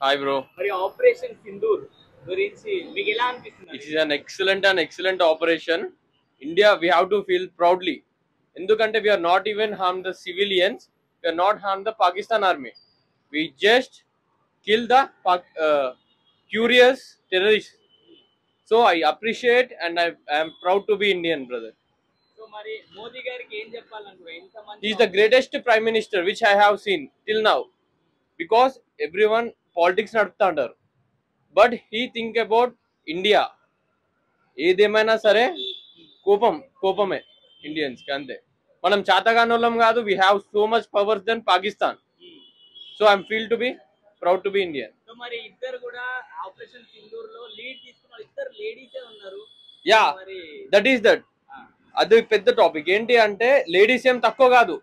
Hi, bro. మరి operation Sindoor గురించి మీకు ఎలా అనిపిస్తుంది? It is an excellent operation. India, we have to feel proudly. Endukante we are not even harmed the civilians. We are not harmed the Pakistan army. We just kill the curious terrorists. So I appreciate and I am proud to be Indian, brother. So మరి మోదీ గారికి ఏం చెప్పాలనుకుంటున్నారు? ఇంత He మంచి is the greatest prime minister which I have seen till now, because everyone politics నడుపుతాంటారు, but he think about India. ఏదేమైనా సరే కోపమే Indians కి, అంతే. మనం చాతగానోళ్ళం కాదు. We have so much powers then Pakistan. So I am feel to be proud to be Indian. సో మరి ఇద్దరు కూడా ఆపరేషన్ సింధూర్ లో లీడ్ తీసుకున్న ఇద్దరు లేడీసే ఉన్నారు. యా, మరి దట్ ఈస్ దట్. అది పెద్ద టాపిక్. ఏంటి అంటే లేడీస్ ఏం తక్కువ కాదు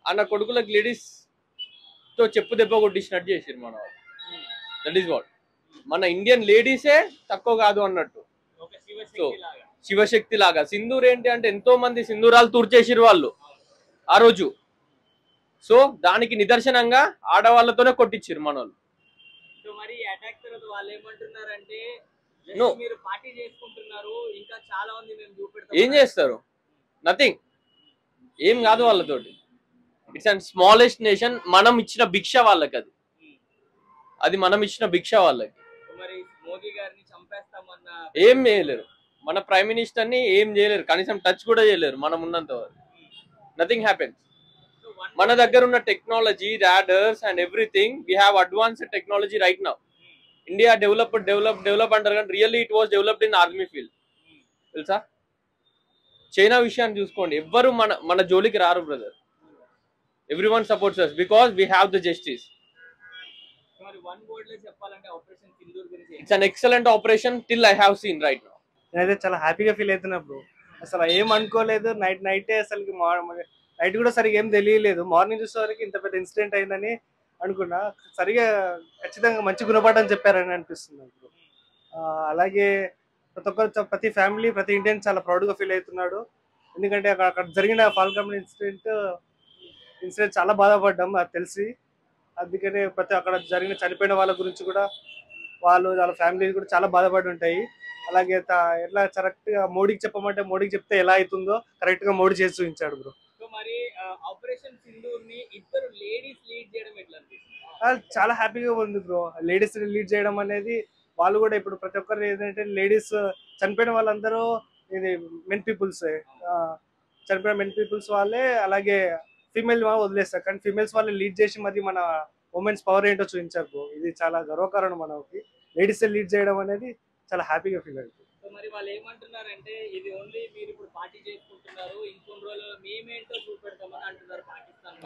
అన్న కొడుకులకు లేడీస్ తో చెప్పు దెబ్బ కొట్టించినట్టు చేసారు మన వాళ్ళు. That is what. మన ఇండియన్ లేడీసే తక్కువ కాదు అన్నట్టు. ఒక సో శివశక్తి లాగా. శివశక్తి లాగా సింధూర్ ఏంటి అంటే ఎంతో మంది సింధూరాలు తూర్చేసిరు వాళ్ళు ఆ రోజు. సో దానికి నిదర్శనంగా ఆడవాళ్ళతోనే కొట్టించారు మన వాళ్ళు. సో మరి అటాక్ తర్వాత వాళ్ళు ఏమంటున్నారంటే No. మీరు పార్టీ చేసుకుంటున్నారు, ఇంకా చాలా మంది మేము చూపెడతాం. ఏం చేస్తారు? నథింగ్. ఏం కాదు వాళ్ళతోటి. It's and smallest nation. మనం ఇచ్చిన భిక్ష వాళ్ళకి. అది మనం ఇచ్చిన భిక్ష వాళ్ళకి. మరి మోదీ గారిని చంపేస్తామన్న ఏం చేయలేరు. మన ప్రైమ్ మినిస్టర్ ని ఏం చేయలేరు. కనీసం టచ్ కూడా చేయలేరు మనం ఉన్నంత వరకు. Nothing happens. మన దగ్గర ఉన్న technology, radars and everything, we have advanced technology right now. India develop అంటారు కానీ really it was developed in army field. తెలుసా? చైనా విషయాన్ని చూసుకోండి, ఎవ్వరు మన జోలికి రారు brother. Every one supports us because we have the justice. మరి వన్ వర్డ్ లో చెప్పాలంటే ఆపరేషన్ సింధూర్ గురించి It's an excellent operation till I have seen right now. నేనైతే చాలా హ్యాపీగా ఫీల్ అవుతున్నా బ్రో. అసలు ఏం అనుకోలేదు. నైటే అసలు నైట్ కూడా సరిగా ఏం తెలియలేదు. మార్నింగ్ చూసే వరకు ఇంత పెద్ద ఇన్సిడెంట్ అయిందని అనుకున్నా. సరిగా ఖచ్చితంగా మంచి గుణపాఠం చెప్పారని అనిపిస్తుంది నాకు. అలాగే ప్రతి ఫ్యామిలీ, ప్రతి ఇండియన్ చాలా ప్రౌడ్గా ఫీల్ అవుతున్నాడు. ఎందుకంటే అక్కడ జరిగిన ఫాల్కమ్ ఇన్సిడెంట్ చాలా బాధపడ్డాం అది తెలిసి. అందుకనే అక్కడ జరిగిన చనిపోయిన వాళ్ళ గురించి కూడా వాళ్ళ ఫ్యామిలీ కూడా చాలా బాధపడి ఉంటాయి. అలాగే ఎట్లా కరెక్ట్ గా మోడీకి చెప్పమంటే మోడీకి చెప్తే ఎలా అవుతుందో కరెక్ట్ గా మోడీ చేసి చూపించాడు బ్రో. సో మరి ఆపరేషన్ సింధూర్ ని ఇద్దరు లేడీస్ లీడ్ చేయడం ఎట్లా అనిపిస్తుంది? చాలా హ్యాపీగా ఉంది బ్రో. లేడీస్ లీడ్ చేయడం అనేది, వాళ్ళు కూడా ఇప్పుడు ప్రతి ఒక్కరు ఏంటంటే లేడీస్ చనిపోయిన వాళ్ళందరూ ఇది మెన్ పీపుల్స్, చనిపోయిన మెన్ పీపుల్స్ వాళ్ళే. అలాగే ఫీమేల్ వదిలేస్తారు, కానీ ఫీమేల్స్ వాళ్ళే లీడ్ చేసి మరి మన ఉమెన్స్ పవర్ ఏంటో చూపించారు బ్రో. ఇది చాలా గర్వకారణం మనకి. లేడీస్ లీడ్ చేయడం అనేది చాలా హ్యాపీగా ఫీల్ అవుతుంది. సో మరి వాళ్ళు ఏమంటున్నారంటే ఇది ఓన్లీ మీరు ఇప్పుడు పార్టీ చేసుకుంటున్నారు, ఇంకొన్ని రోజులు మేమేంటో చూపెడతామని అంటున్నారు పాకిస్తాన్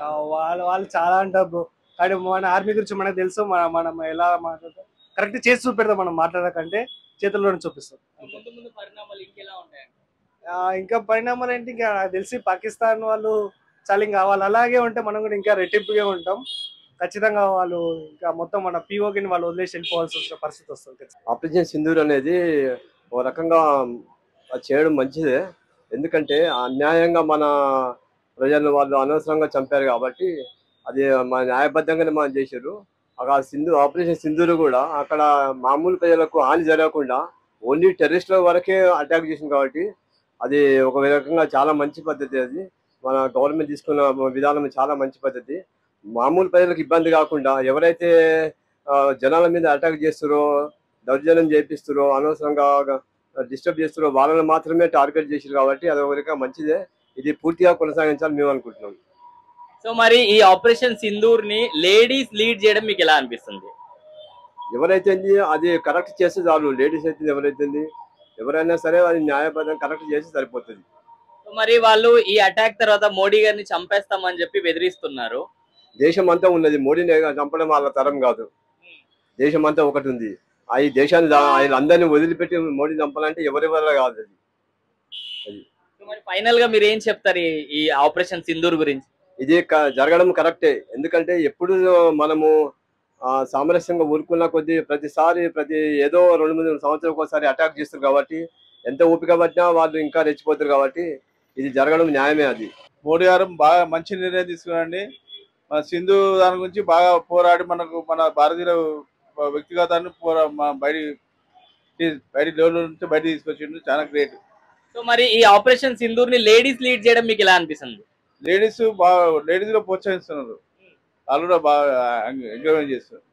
వాళ్ళు చాలా అంటారు బ్రో. కానీ మన ఆర్మీ గురించి మనకు తెలుసు. మనం ఎలా మాట్లాడతాం కరెక్ట్ చేసి చూపెడతాం. మనం మాట్లాడకంటే చేతుల్లోనే చూపిస్తాం. ముందు ముందు పరిణామాలు ఇంకెలా ఉంటాయండి? ఇంకా పరిణామాలు ఏంటి, ఇంకా నాకు తెలిసి పాకిస్తాన్ వాళ్ళు చాలా ఇంకా వాళ్ళు అలాగే ఉంటే మనం కూడా ఇంకా రెట్టింపుగా ఉంటాం. ఖచ్చితంగా వాళ్ళు ఇంకా మొత్తం మన పిఓకి వాళ్ళు వదిలేసి వెళ్ళిపోవాల్సి వచ్చిన పరిస్థితి వస్తుంది. ఆపరేషన్ సింధూర్ అనేది ఓ రకంగా అది చేయడం మంచిదే. ఎందుకంటే అన్యాయంగా మన ప్రజలను వాళ్ళు అనవసరంగా చంపారు కాబట్టి అది మన న్యాయబద్ధంగానే మనం చేశారు. అక్కడ ఆపరేషన్ సింధూర్ కూడా అక్కడ మామూలు ప్రజలకు హాని జరగకుండా ఓన్లీ టెర్రరిస్టుల వరకే అటాక్ చేసింది కాబట్టి అది ఒక రకంగా చాలా మంచి పద్ధతి. అది మన గవర్నమెంట్ తీసుకున్న విధానం చాలా మంచి పద్ధతి. మామూలు ప్రజలకు ఇబ్బంది కాకుండా ఎవరైతే జనాల మీద అటాక్ చేస్తారో, దౌర్జన్యం చేపిస్తారో, అనవసరంగా డిస్టర్బ్ చేస్తారో వాళ్ళని మాత్రమే టార్గెట్ చేసారు కాబట్టి అది ఒక రకంగా మంచిదే. ఇది పూర్తిగా కొనసాగించాలని మేము అనుకుంటున్నాం. సో మరి ఈ ఆపరేషన్ సింధూర్ ని లేడీస్ లీడ్ చేయడం మీకు ఎలా అనిపిస్తుంది? ఎవరైతే అది కరెక్ట్ చేస్తే చాలు. లేడీస్ అయితే ఎవరైనా సరే అది న్యాయబద్ధంగా కరెక్ట్ చేస్తే సరిపోతుంది. సో మరి వాళ్ళు ఈ అటాక్ తర్వాత మోడీ గారిని చంపేస్తామని చెప్పి బెదిరిస్తున్నారు. దేశం అంతా ఉన్నది, మోడీని చంపడం వాళ్ళ తరం కాదు. దేశం అంతా ఒకటి ఉంది. ఈ దేశాన్ని అందరినీ వదిలిపెట్టి మోడీ చంపాలంటే ఎవరి వల్ల కాదు అది. మరి ఫైనల్ గా మీరు ఏం చెప్తారు ఈ ఆపరేషన్ సింధూర్ గురించి? ఇది జరగడం కరెక్టే. ఎందుకంటే ఎప్పుడు మనము సామరస్యంగా ఊరుకున్న కొద్దీ ప్రతిసారి ఏదో 2-3 సంవత్సరాలకు ఒకసారి అటాక్ చేస్తారు కాబట్టి ఎంత ఓపిక పట్టినా వాళ్ళు ఇంకా రెచ్చిపోతారు కాబట్టి ఇది జరగడం న్యాయమే. అది మోడీ గారు బాగా మంచి నిర్ణయం తీసుకున్నారండి. మన సింధు దాని గురించి బాగా పోరాడి మన భారతీయులు వ్యక్తిగతాన్ని బయట లెవెల్ నుంచి బయట తీసుకొచ్చిండు, చాలా గ్రేట్. సో మరి ఈ ఆపరేషన్ సింధూర్ ని లేడీస్ లీడ్ చేయడం మీకు ఎలా అనిపిస్తుంది? లేడీస్ కూడా ప్రోత్సహిస్తున్నారు, వాళ్ళు కూడా బాగా ఎంకరేజ్ చేస్తారు.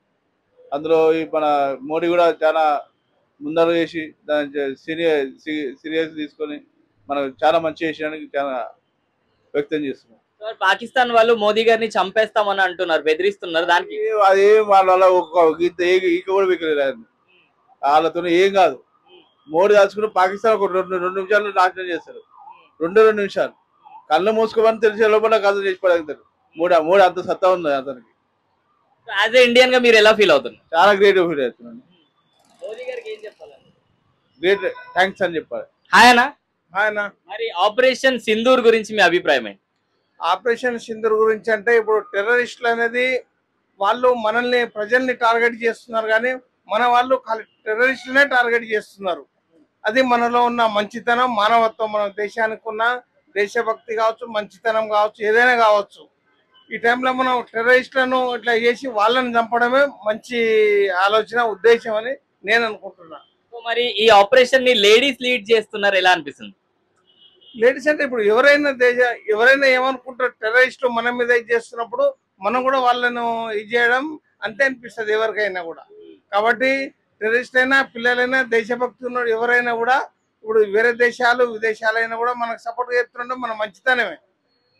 అందులో ఈ మన మోడీ కూడా చాలా ముందర చేసి దాన్ని సీరియస్ తీసుకొని మనకు చాలా మంచి చేసడానికి చాలా వ్యక్తం చేస్తున్నారు. పాకిస్తాన్ వాళ్ళు మోదీ గారిని చంపేస్తామని అంటున్నారు, బెదిరిస్తున్నారు. దానికి అది వాళ్ళ ఒక ఈక కూడా వికలేదు, వాళ్ళతో ఏం కాదు. మోడీ దాచుకుని పాకిస్తాన్ ఒక రెండు నిమిషాలు నాశనం చేస్తారు. 2 నిమిషాలు కళ్ళు మూసుకోమని తెలిసే లోపల కళ్ళు చేసి పడగలుగుతారు. మోడీ అంత సత్తా ఉంది అతనికి. యాజ్ ఏ ఇండియన్ గా మీరు ఎలా ఫీల్ అవుతున్నారు? చాలా గ్రేట్ ఫీల్ అవుతున్నాను. మోదీ గారికి ఏం చెప్పాలి? గ్రేట్ థ్యాంక్స్ అని చెప్పాలి. హాయ్ అన్న. హాయ్ అన్న. మరి ఆపరేషన్ సింధూర్ గురించి మీ అభిప్రాయం ఏంటి? ఆపరేషన్ సింధూర్ గురించి అంటే ఇప్పుడు టెర్రరిస్టులు అనేది వాళ్ళు మనల్ని ప్రజల్ని టార్గెట్ చేస్తున్నారు, కానీ మన వాళ్ళు టెర్రరిస్టులనే టార్గెట్ చేస్తున్నారు. అది మనలో ఉన్న మంచితనం, మానవత్వం, మన దేశానికి ఉన్న దేశభక్తి కావచ్చు, మంచితనం కావచ్చు, ఏదైనా కావచ్చు. ఈ టైంలో మనం టెర్రరిస్టులను ఇట్లా చేసి వాళ్ళని చంపడమే మంచి ఆలోచన, ఉద్దేశం అని నేను అనుకుంటున్నా. మరి ఈ ఆపరేషన్ ని లేడీస్ లీడ్ చేస్తున్నారు, ఎలా అనిపిస్తుంది? లేడీస్ అంటే ఇప్పుడు ఎవరైనా ఏమనుకుంటారు, టెర్రరిస్టులు మన మీద ఇది చేస్తున్నప్పుడు మనం కూడా వాళ్ళను ఇది చేయడం అంతే అనిపిస్తుంది ఎవరికైనా కూడా. కాబట్టి టెర్రరిస్ట్ అయినా, పిల్లలైనా, దేశభక్తి ఉన్న ఎవరైనా కూడా ఇప్పుడు వేరే విదేశాలైనా కూడా మనకు సపోర్ట్ చేస్తుంటే మన మంచితనమే.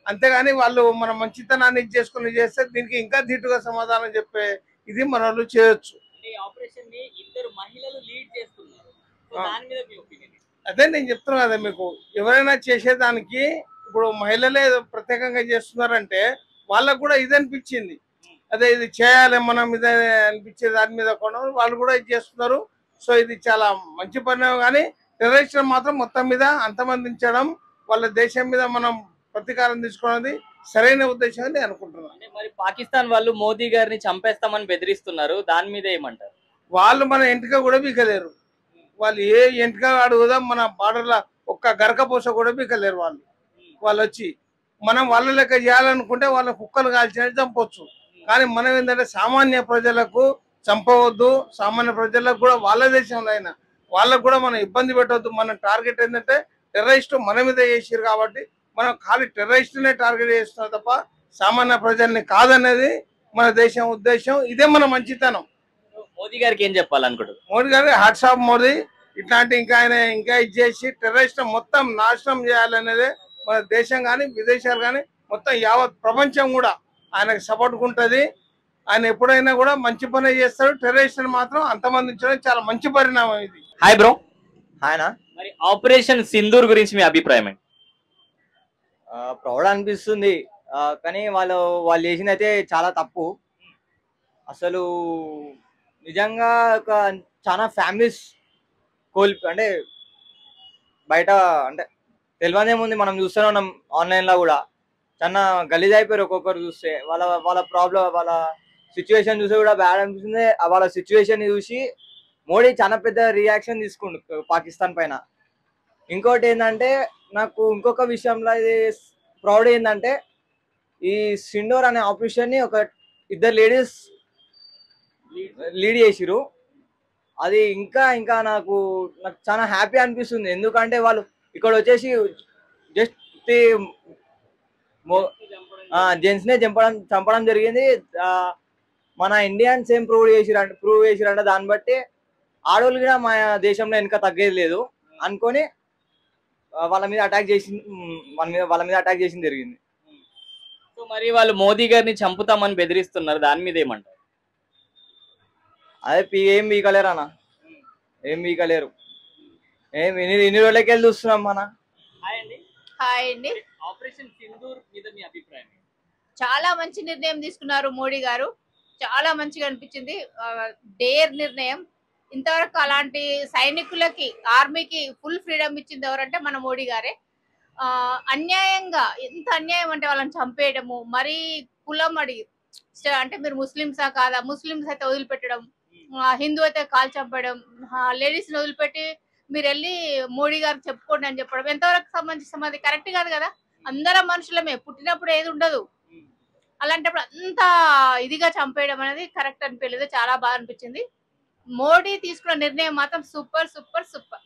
అంతేగాని వాళ్ళు మన మంచితనాన్ని ఇది చేసుకుని చేస్తే దీనికి ఇంకా ధీటుగా సమాధానం చెప్పే ఇది మన వాళ్ళు చేయొచ్చు. ఆపరేషన్ ని ఇద్దరు మహిళలు లీడ్ చేస్తున్నారు, దాని మీద మీ ఒపీనియన్? అదే నేను చెప్తున్నా కదా మీకు, ఎవరైనా చేసేదానికి ఇప్పుడు మహిళలే ప్రత్యేకంగా చేస్తున్నారంటే వాళ్ళకు కూడా ఇది అనిపించింది, అదే ఇది చేయాలి మనం ఇదే అనిపించే దాని మీద కూడా వాళ్ళు కూడా ఇది చేస్తున్నారు. సో ఇది చాలా మంచి పరిణామం. కానీ టెర్రరిస్టులు మాత్రం మొత్తం మీద అంతమందించడం, వాళ్ళ దేశం మీద మనం ప్రతీకారం తీసుకోవడం సరైన ఉద్దేశం అని అనుకుంటున్నాను. మరి పాకిస్తాన్ వాళ్ళు మోదీ గారిని చంపేస్తామని బెదిరిస్తున్నారు, దాని మీద ఏమంటారు? వాళ్ళు మన ఎంటిక కూడా బీకలేరు. వాళ్ళు ఏ ఎంటిక అడుగుదాం మన బార్డర్లో ఒక్క గరకపోస కూడా బీకలేరు. వాళ్ళు వచ్చి మనం వాళ్ళ లెక్క చేయాలనుకుంటే వాళ్ళ కుక్కలు కాల్చినట్టు చంపొచ్చు. కానీ మనం ఏంటంటే సామాన్య ప్రజలకు చంపవద్దు, సామాన్య ప్రజలకు కూడా వాళ్ళ దేశంలో అయినా వాళ్ళకు కూడా మనం ఇబ్బంది పెట్టవద్దు. మన టార్గెట్ ఏంటంటే టెర్రరిస్టు మన మీద చేసారు కాబట్టి మనం ఖాళీ టెర్రరిస్టునే టార్గెట్ చేస్తున్నాం తప్ప సామాన్య ప్రజల్ని కాదనేది మన దేశం ఉద్దేశం. ఇదే మన మంచితనం. మోదీ గారికి ఏం చెప్పాలనుకుంటారు? మోడీ గారి హాట్స్ ఆఫ్ మోడీ. ఇట్లాంటి ఇంకా ఇది చేసి టెర్రరిస్ట్ మొత్తం నాశనం చేయాలనేదే మన దేశం కానీ విదేశాలు కానీ మొత్తం యావత్ ప్రపంచం కూడా ఆయనకు సపోర్ట్ ఉంటుంది. ఆయన ఎప్పుడైనా కూడా మంచి పని చేస్తాడు. టెర్రరిస్ట్ మాత్రం అంతమందించడం చాలా మంచి పరిణామం ఇది. Hi bro. హాయ్నా. మరి ఆపరేషన్ సింధూర్ గురించి మీ అభిప్రాయం ఏంటి? ప్రౌడ్ అనిపిస్తుంది, కానీ వాళ్ళు చేసింది అయితే చాలా తప్పు. అసలు నిజంగా ఒక చాలా ఫ్యామిలీస్ అంటే బయట అంటే తెలియదేముంది, మనం చూస్తూనే ఉన్నాం ఆన్లైన్లో కూడా చాలా గలీజ్ అయిపోయారు. ఒక్కొక్కరు చూస్తే వాళ్ళ ప్రాబ్లం, వాళ్ళ సిచ్యువేషన్ చూసి కూడా బ్యాడ్ అనిపిస్తుంది. వాళ్ళ సిచ్యువేషన్ చూసి మోడీ చాలా పెద్ద రియాక్షన్ తీసుకుండు పాకిస్తాన్ పైన. ఇంకోటి ఏంటంటే నాకు ఇంకొక విషయంలో ఇది ప్రౌడ్ ఏంటంటే ఈ సింధూర్ అనే ఆపరేషన్ని ఒక ఇద్దరు లేడీస్ లీడ్ చేసిరు. అది ఇంకా నాకు చాలా హ్యాపీ అనిపిస్తుంది. ఎందుకంటే వాళ్ళు ఇక్కడ వచ్చేసి జస్ట్ జెంట్స్ నే చంపడం జరిగింది. మన ఇండియన్స్ ఏం ప్రూవ్ చేసిరంటే దాన్ని బట్టి ఆడవాళ్ళు కూడా మా దేశంలో ఇంకా తగ్గేది లేదు అనుకొని వాళ్ళ మీద అటాక్ చేసింది జరిగింది. సో మరి వాళ్ళు మోదీ గారిని చంపుతామని బెదిరిస్తున్నారు, దాని మీద ఏమంటారు? అదే ఏం వీకలేరు అన్న, ఏం వీకలేరు. ఇన్ని రోజులకి వెళ్ళి చూస్తున్నాం మన. హాయ్ అండి. ఆపరేషన్ సింధూర్ మీద మీ అభిప్రాయం? చాలా మంచి నిర్ణయం తీసుకున్నారు మోడీ గారు, చాలా మంచిగా అనిపించింది. డేర్ నిర్ణయం. ఇంతవరకు అలాంటి సైనికులకి, ఆర్మీకి ఫుల్ ఫ్రీడమ్ ఇచ్చింది ఎవరంటే మన మోడీ గారే. అన్యాయంగా, ఎంత అన్యాయం అంటే వాళ్ళని చంపేయడము, మరీ కులం అడిగి అంటే మీరు ముస్లిమ్సా కాదా, ముస్లిమ్స్ అయితే వదిలిపెట్టడం, హిందూ అయితే కాల్ చంపడం, లేడీస్ ని వదిలిపెట్టి మీరు వెళ్ళి మోడీ గారికి చెప్పుకోండి అని చెప్పడం ఎంతవరకు సంబంధిస్తాం? అది కరెక్ట్ కాదు కదా. అందరం మనుషులమే, పుట్టినప్పుడు ఏది ఉండదు. అలాంటప్పుడు అంత ఇదిగా చంపేయడం అనేది కరెక్ట్ అనిపించలేదు, చాలా బాగా అనిపించింది. మోడీ తీసుకున్న నిర్ణయం మాత్రం సూపర్ సూపర్ సూపర్.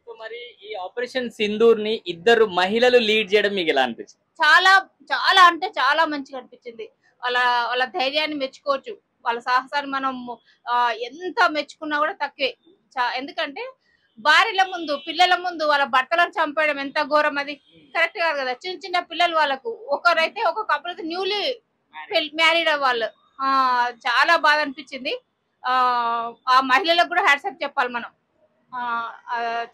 సో మరి ఈ ఆపరేషన్ సింధూర్ ని ఇద్దరు మహిళలు లీడ్ చేయడం మీకు ఎలా అనిపించింది? చాలా చాలా అంటే చాలా మంచిగా అనిపించింది. వాళ్ళ వాళ్ళ ధైర్యాన్ని మెచ్చుకోవచ్చు, వాళ్ళ సాహసాన్ని మనం ఎంత మెచ్చుకున్నా కూడా తక్కువే. ఎందుకంటే భార్యల ముందు పిల్లల ముందు వాళ్ళ భర్తలను చంపేయడం ఎంత ఘోరం, అది కరెక్ట్ కాదు కదా. చిన్న చిన్న పిల్లలు వాళ్ళకు, ఒకరైతే ఒక కపుల్ న్యూలీ మ్యారీడ్ వాళ్ళు. చాలా బాధ అనిపించింది. ఆ మహిళలకు కూడా హ్యాట్సాప్ చెప్పాలి మనం.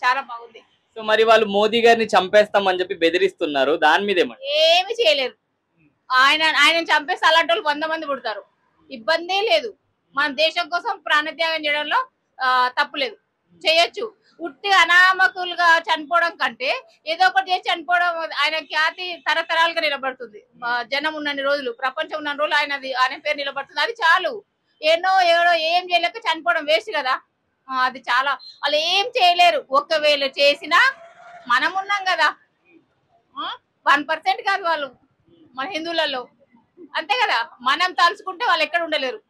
చాలా బాగుంది. సో మరి వాళ్ళు మోదీ గారిని చంపేస్తామని చెప్పి బెదిరిస్తున్నారు, దాని మీద ఏమి చేయలేరు. ఆయన చంపేస్తే అలాంటి వాళ్ళు 100 మంది పుడతారు, ఇబ్బందే లేదు. మన దేశం కోసం ప్రాణత్యాగం చేయడంలో తప్పు లేదు, చేయొచ్చు. ఉట్టి అనామకులుగా చనిపోవడం కంటే ఏదో ఒకటి చేసి చనిపోవడం, ఆయన ఖ్యాతి తరతరాలుగా నిలబడుతుంది. జనం ఉన్నన్ని రోజులు, ప్రపంచం ఉన్న రోజులు ఆయన పేరు నిలబడుతుంది. అది చాలు. ఏదో ఏం చేయలేక చనిపోవడం వేస్ట్ కదా. అది చాలా, వాళ్ళు ఏం చేయలేరు. ఒకవేళ చేసినా మనం ఉన్నాం కదా, 1% కాదు వాళ్ళు మన హిందువులలో, అంతే కదా. మనం తలుచుకుంటే వాళ్ళు ఎక్కడ ఉండలేరు,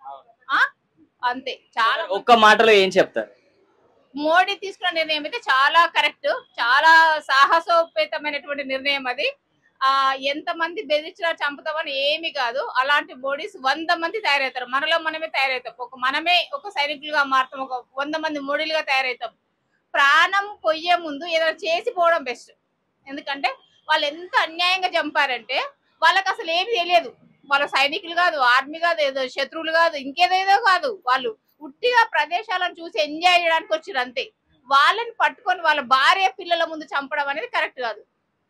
అంతే. చాలా ఒక్క మాటలో ఏం చెప్తారు? మోడీ తీసుకున్న నిర్ణయం అయితే చాలా కరెక్ట్, చాలా సాహసోపేతమైనటువంటి నిర్ణయం అది. ఎంతమంది బెదిరించినా చంపుతామని ఏమి కాదు. అలాంటి మోడీస్ 100 మంది తయారవుతారు. మనలో మనమే తయారవుతాం. మనమే ఒక సైనికులుగా మారుతాం, ఒక 100 మంది మోడీలుగా తయారవుతాం. ప్రాణం పొయ్యే ముందు ఏదో చేసి పోవడం బెస్ట్. ఎందుకంటే వాళ్ళు ఎంత అన్యాయంగా చంపారంటే వాళ్ళకి అసలు ఏమి తెలియదు. వాళ్ళ సైనికులు కాదు, ఆర్మీ కాదు, ఏదో శత్రువులు కాదు, ఇంకేదేదో కాదు. వాళ్ళు ఉట్టిగా ప్రదేశాలను చూసి ఎంజాయ్ చేయడానికి వచ్చారు అంతే. వాళ్ళని పట్టుకొని వాళ్ళ భార్య పిల్లల ముందు చంపడం అనేది కరెక్ట్ కాదు.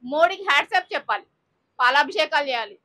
మోడీకి హ్యాట్సాప్ చెప్పాలి, పాలాభిషేకాలు చేయాలి.